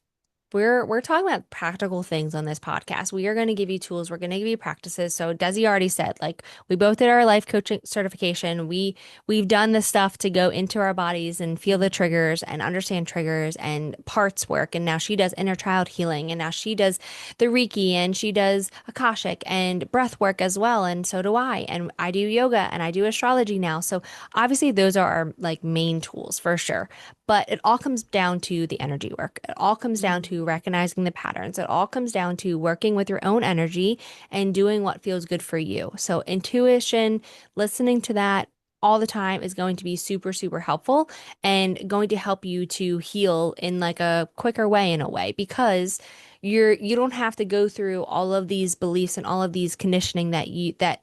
We're talking about practical things on this podcast. We are going to give you tools. We're going to give you practices. So Desi already said, like we both did our life coaching certification. We've done the stuff to go into our bodies and feel the triggers and understand triggers and parts work. And now she does inner child healing. And now she does the Reiki and she does Akashic and breath work as well. And so do I. And I do yoga and I do astrology now. So obviously those are our like main tools for sure. But it all comes down to the energy work. It all comes down Hmm. to recognizing the patterns. It all comes down to working with your own energy and doing what feels good for you. So, intuition, listening to that all the time is going to be super, super helpful and going to help you to heal in like a quicker way, in a way, because you don't have to go through all of these beliefs and all of these conditioning that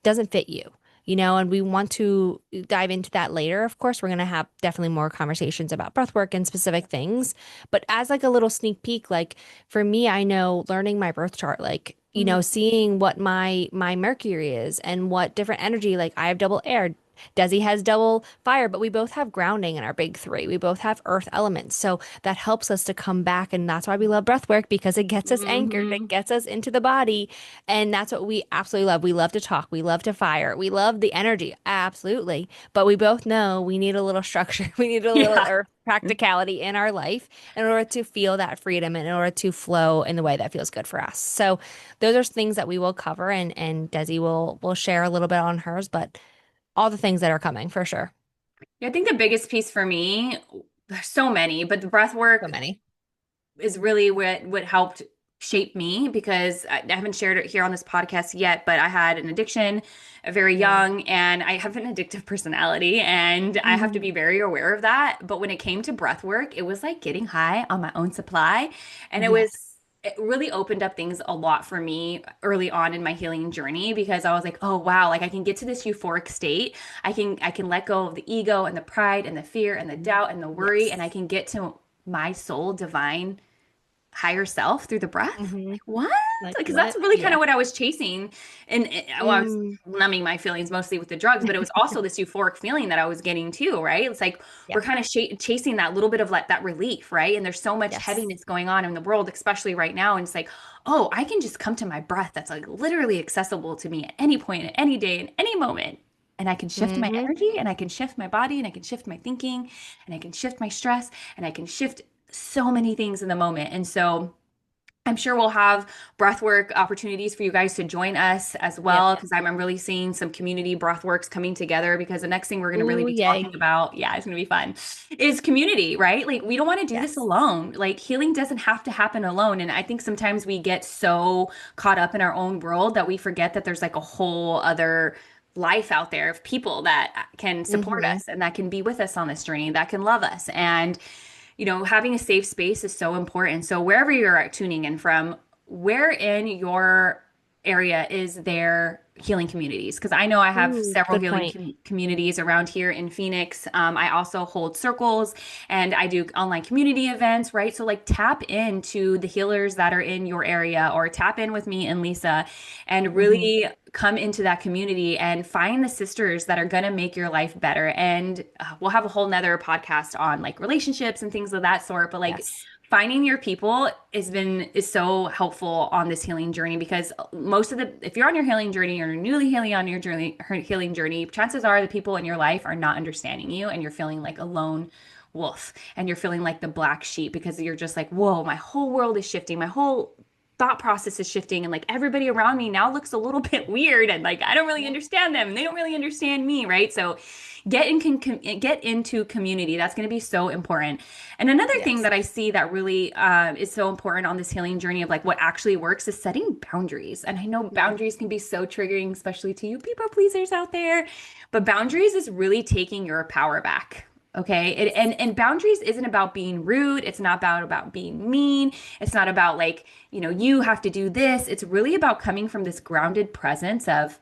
doesn't fit you. And we want to dive into that later. Of course, we're going to have definitely more conversations about breath work and specific things. But as like a little sneak peek, like for me, I know learning my birth chart, like, seeing what my Mercury is and what different energy, like I have double air. Desi has double fire, but we both have grounding in our big three. We both have earth elements. So that helps us to come back. And that's why we love breath work because it gets us anchored, it Hmm. gets us into the body. And that's what we absolutely love. We love to talk. We love to fire. We love the energy. Absolutely. But we both know we need a little structure. We need a little Yeah. earth practicality in our life in order to feel that freedom and in order to flow in the way that feels good for us. So those are things that we will cover and Desi will share a little bit on hers, but all the things that are coming for sure. I think the biggest piece for me, there's so many, but the breath So work many. is really what helped. shaped me because I haven't shared it here on this podcast yet, but I had an addiction very Yeah. young and I have an addictive personality and I have to Mhm. be very aware of that. But when it came to breath work, it was like getting high on my own supply. And Yes. it really opened up things a lot for me early on in my healing journey because I was like, oh wow, like I can get to this euphoric state. I can let go of the ego and the pride and the fear and the doubt and the worry and I Yes. can get to my soul divine higher self through the breath. Hmm. Like what? Like Because that's what? really kind Yeah. of what I was chasing. And well, I was Mm. numbing my feelings mostly with the drugs, but it was also this euphoric feeling that I was getting too, right? It's like we're Yep. kind of chasing that little bit of like that relief, right? And there's so much Yes. heaviness going on in the world, especially right now. And it's like, oh, I can just come to my breath that's like literally accessible to me at any point, at any day, in any moment. And I can shift my Hmm. energy and I can shift my body and I can shift my thinking and I can shift my stress and I can shift so many things in the moment. And so I'm sure we'll have breathwork opportunities for you guys to join us as Yep. well, because I'm really seeing some community breathworks coming together. Because the next thing we're going to really Ooh, be yay. talking about, yeah, it's going to be fun, is community, right? Like, we don't want to do this Yes. alone. Like, healing doesn't have to happen alone. And I think sometimes we get so caught up in our own world that we forget that there's like a whole other life out there of people that can support Hmm. us and that can be with us on this journey, that can love us. And having a safe space is so important. So wherever you're tuning in from, where in your area is there healing communities? Because I know I have Ooh, several good healing point. communities around here in Phoenix. I also hold circles and I do online community events, right? So like tap into the healers that are in your area or tap in with me and Lisa and Hmm. really come into that community and find the sisters that are going to make your life better. And we'll have a whole nother podcast on like relationships and things of that sort. But like Yes. finding your people is so helpful on this healing journey because most of the if you're on your healing journey or you're newly healing on your journey healing journey, chances are the people in your life are not understanding you and you're feeling like a lone wolf and you're feeling like the black sheep because you're just like, whoa, my whole world is shifting, my whole thought process is shifting and like everybody around me now looks a little bit weird and like I don't really Yep. understand them and they don't really understand me, right? So get into community. That's going to be so important. And another thing Yes. that I see that really is so important on this healing journey of like what actually works is setting boundaries. And I know Mm. boundaries can be so triggering, especially to you people pleasers out there, but boundaries is really taking your power back. Okay. Yes. And boundaries isn't about being rude. It's not about being mean. It's not about like, you have to do this. It's really about coming from this grounded presence of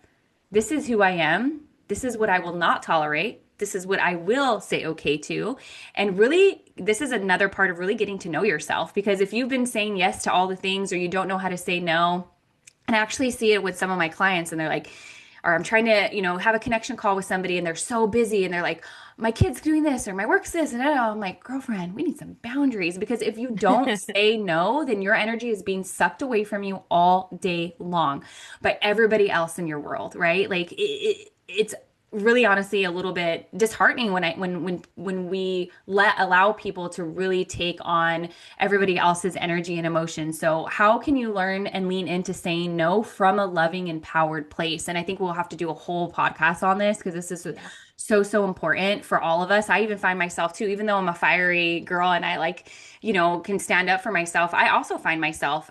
this is who I am. This is what I will not tolerate. This is what I will say okay to. And really, this is another part of really getting to know yourself because if you've been saying yes to all the things or you don't know how to say no, and I actually see it with some of my clients and they're like, or I'm trying to, have a connection call with somebody and they're so busy and they're like, my kid's doing this or my work's this. And I'm like, girlfriend, we need some boundaries because if you don't say no, then your energy is being sucked away from you all day long by everybody else in your world, right? Like it's really honestly a little bit disheartening when we allow people to really take on everybody else's energy and emotion. So how can you learn and lean into saying no from a loving, empowered place? And I think we'll have to do a whole podcast on this because this is Yeah. so important for all of us. I even find myself too, even though I'm a fiery girl and I like, can stand up for myself, I also find myself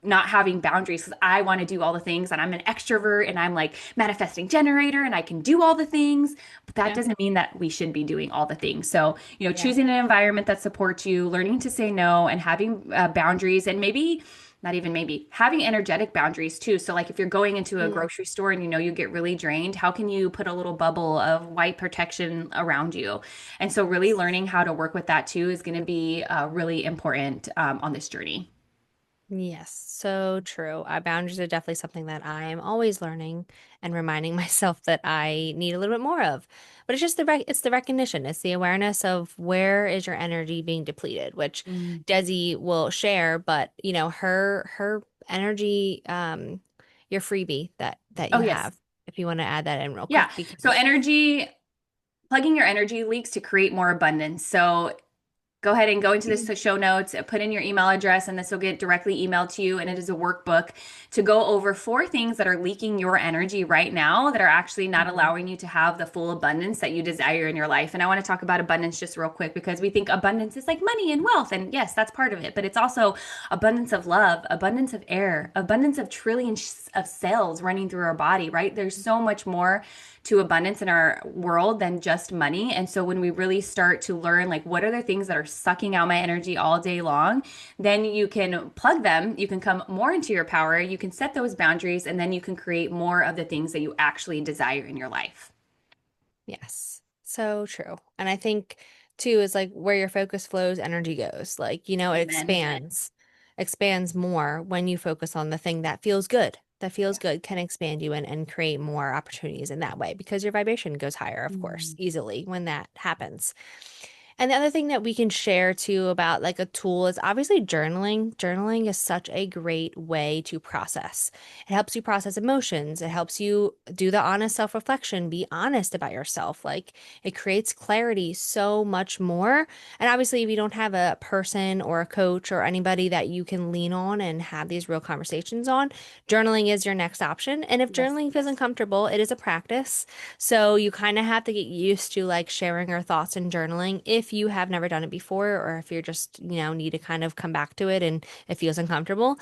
not having boundaries because I want to do all the things and I'm an extrovert and I'm like manifesting generator and I can do all the things, but that Yeah. doesn't mean that we should be doing all the things. So, Yeah. choosing an environment that supports you, learning to say no and having boundaries and maybe not even maybe having energetic boundaries too. So like if you're going into a Mm. grocery store and you get really drained, how can you put a little bubble of white protection around you? And so really learning how to work with that too is going to be really important on this journey. Yes, so true. Boundaries are definitely something that I am always learning and reminding myself that I need a little bit more of. But it's just it's the recognition, it's the awareness of where is your energy being depleted, which Mm. Desi will share, but her energy, your freebie that Oh, you yes. have, if you want to add that in real Yeah. quick, So because energy, plugging your energy leaks to create more abundance. So go ahead and go into the show notes, put in your email address, and this will get directly emailed to you. And it is a workbook to go over 4 things that are leaking your energy right now that are actually not Mhm. allowing you to have the full abundance that you desire in your life. And I want to talk about abundance just real quick because we think abundance is like money and wealth. And yes, that's part of it, but it's also abundance of love, abundance of air, abundance of trillions of cells running through our body, right? There's so much more to abundance in our world than just money. And so when we really start to learn, like, what are the things that are sucking out my energy all day long, then you can plug them, you can come more into your power, you can set those boundaries, and then you can create more of the things that you actually desire in your life. Yes, so true. And I think too is like where your focus flows, energy goes. Like, it Amen. expands more when you focus on the thing that feels good. That feels Yeah. good can expand you and create more opportunities in that way because your vibration goes higher, of course, Mm. easily when that happens. And the other thing that we can share too about like a tool is obviously journaling. Journaling is such a great way to process. It helps you process emotions. It helps you do the honest self-reflection, be honest about yourself. Like it creates clarity so much more. And obviously, if you don't have a person or a coach or anybody that you can lean on and have these real conversations on, journaling is your next option. And if Yes. journaling feels uncomfortable, it is a practice. So you kind of have to get used to like sharing your thoughts and journaling if you have never done it before, or if you're just, need to kind of come back to it and it feels uncomfortable.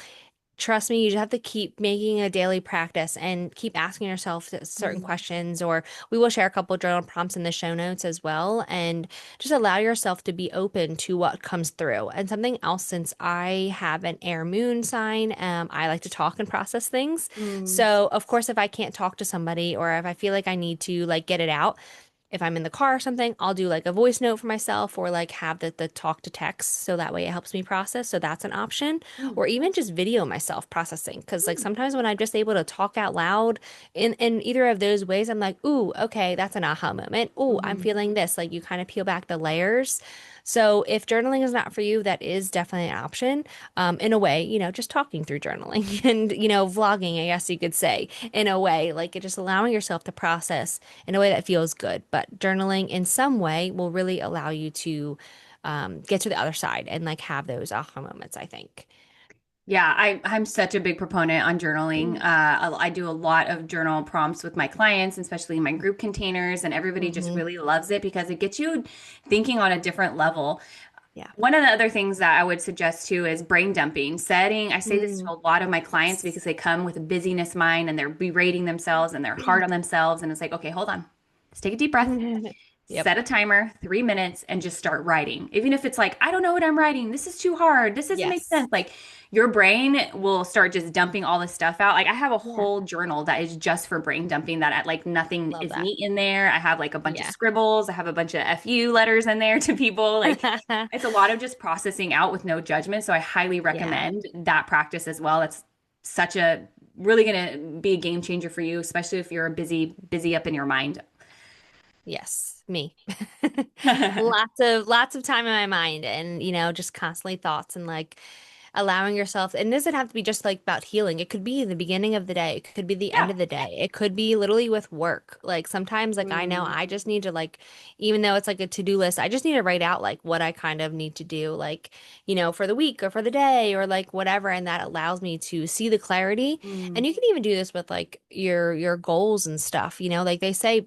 Trust me, you just have to keep making a daily practice and keep asking yourself certain Mm. questions, or we will share a couple of journal prompts in the show notes as well. And just allow yourself to be open to what comes through. And something else, since I have an air moon sign, I like to talk and process things. Mm. So, of course, if I can't talk to somebody or if I feel like I need to like get it out, if I'm in the car or something, I'll do like a voice note for myself or like have the talk to text so that way it helps me process. So that's an option. Mm. Or even just video myself processing. Cause like Mm. sometimes when I'm just able to talk out loud in either of those ways, I'm like, ooh, okay, that's an aha moment. Ooh, I'm Mhm. feeling this. Like you kind of peel back the layers. So if journaling is not for you, that is definitely an option. In a way, just talking through journaling and, vlogging, I guess you could say, in a way, like it just allowing yourself to process in a way that feels good. But journaling in some way will really allow you to get to the other side and like have those aha moments, I think. Yeah, I'm such a big proponent on journaling. Mm. I do a lot of journal prompts with my clients, especially in my group containers, and everybody just Hmm. really loves it because it gets you thinking on a different level. Yeah. One of the other things that I would suggest too is brain dumping. I say this to Mm. a lot of my clients Yes. because they come with a busyness mind and they're berating themselves and they're hard on themselves. And it's like, okay, hold on. Let's take a deep breath, Yep. set a timer, 3 minutes, and just start writing. Even if it's like, I don't know what I'm writing. This is too hard. This doesn't make Yes. sense. Like your brain will start just dumping all this stuff out. Like I have a Yeah. whole journal that is just for brain dumping that like nothing Love is that. neat in there. I have like a bunch of Yeah. scribbles. I have a bunch of FU letters in there to people. Like it's a lot of just processing out with no judgment. So I highly Yeah. recommend that practice as well. It's such a really going to be a game changer for you, especially if you're busy up in your mind. Yes, me. Lots of time in my mind and just constantly thoughts and like allowing yourself, and it doesn't have to be just like about healing. It could be the beginning of the day. It could be the end Yeah. of the day. It could be literally with work. Like sometimes like I know Mm, I just need to like, even though it's like a to-do list, I just need to write out like what I kind of need to do like, for the week or for the day or like whatever. And that allows me to see the clarity. And mm, you can even do this with like your goals and stuff, like they say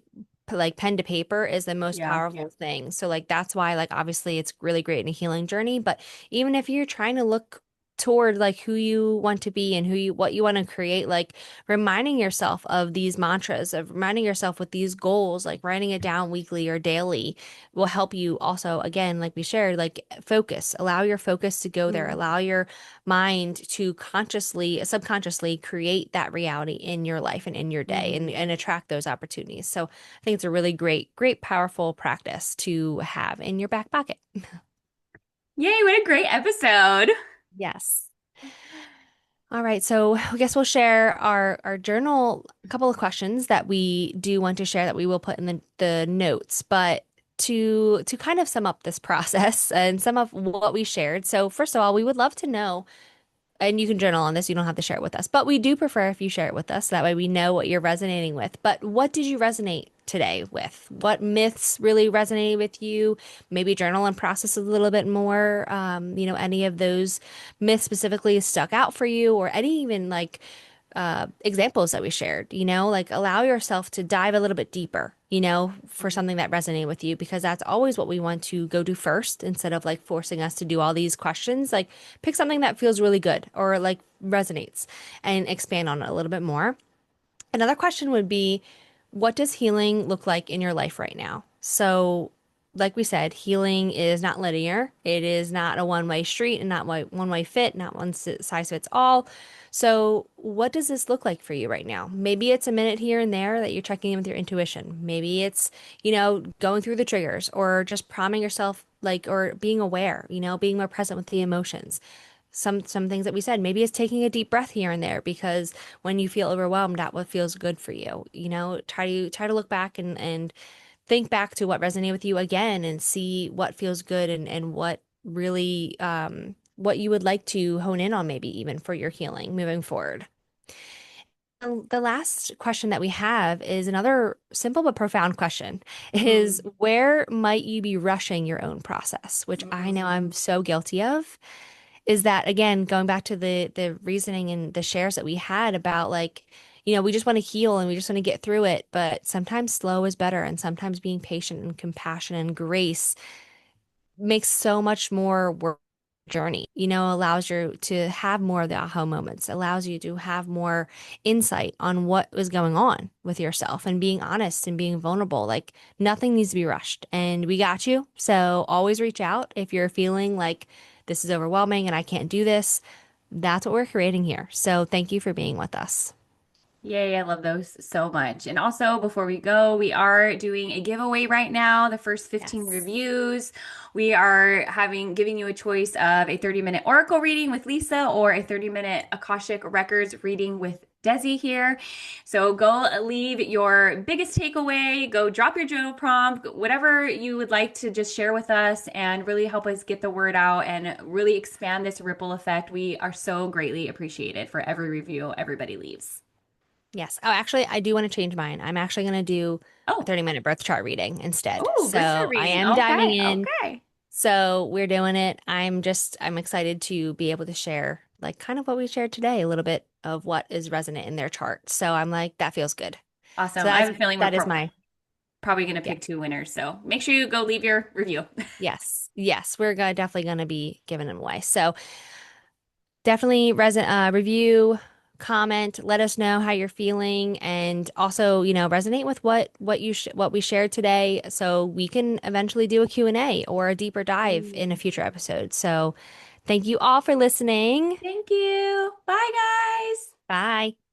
like pen to paper is the most yeah. powerful thing. So like that's why like obviously it's really great in a healing journey, but even if you're trying to look toward like who you want to be and what you want to create, like reminding yourself of these mantras, of reminding yourself with these goals, like writing it down weekly or daily will help you also, again, like we shared, like focus, allow your focus to go there, Mm, allow your mind to consciously, subconsciously create that reality in your life and in your day mm. and attract those opportunities. So I think it's a really great, powerful practice to have in your back pocket. Yay, what a great episode. Yes. All right, so I guess we'll share our journal, a couple of questions that we do want to share that we will put in the notes, but to kind of sum up this process and some of what we shared. So first of all, we would love to know and you can journal on this. You don't have to share it with us, but we do prefer if you share it with us. That way we know what you're resonating with. But what did you resonate today with? What myths really resonated with you? Maybe journal and process a little bit more. Any of those myths specifically stuck out for you, or any even like examples that we shared, like allow yourself to dive a little bit deeper, for something that resonated with you, because that's always what we want to go do first instead of like forcing us to do all these questions. Like pick something that feels really good or like resonates and expand on it a little bit more. Another question would be, what does healing look like in your life right now? So, like we said, healing is not linear. It is not a one-way street and not one-way fit, not one size fits all. So, what does this look like for you right now? Maybe it's a minute here and there that you're checking in with your intuition. Maybe it's, going through the triggers or just priming yourself, like, or being aware, being more present with the emotions. Some things that we said, maybe it's taking a deep breath here and there, because when you feel overwhelmed at what feels good for you, try to look back and think back to what resonated with you again and see what feels good, and what really what you would like to hone in on, maybe even for your healing moving forward. The last question that we have is another simple but profound question, is Mm. where might you be rushing your own process, which I know I'm Mm. so guilty of. Is that, again, going back to the reasoning and the shares that we had about, like, we just want to heal and we just want to get through it, but sometimes slow is better, and sometimes being patient and compassion and grace makes so much more work journey, allows you to have more of the aha moments, allows you to have more insight on what was going on with yourself, and being honest and being vulnerable. Like nothing needs to be rushed, and we got you. So always reach out if you're feeling like this is overwhelming and I can't do this. That's what we're creating here. So thank you for being with us. Yay, I love those so much. And also, before we go, we are doing a giveaway right now. The first 15 Yes. reviews, we are giving you a choice of a 30-minute Oracle reading with Lisa or a 30-minute Akashic Records reading with Desi here. So go leave your biggest takeaway, go drop your journal prompt, whatever you would like to just share with us and really help us get the word out and really expand this ripple effect. We are so greatly appreciated for every review everybody leaves. Yes. Oh, actually, I do want to change mine. I'm actually going to do a Oh, 30-minute birth chart reading instead. oh, birth chart So I reading. am diving Okay, in. okay. So we're doing it. I'm excited to be able to share like kind of what we shared today, a little bit of what is resonant in their chart. So I'm like, that feels good. So Awesome. I have a feeling we're that is my, probably going to yeah. pick two winners. So make sure you go leave your review. Yes. Yes. Definitely going to be giving them away. So definitely review, comment, let us know how you're feeling, and also, resonate with what we shared today, so we can eventually do a Q&A or a deeper dive in a Mm. future episode. So, thank you all for listening. Thank you. Bye, guys. Bye.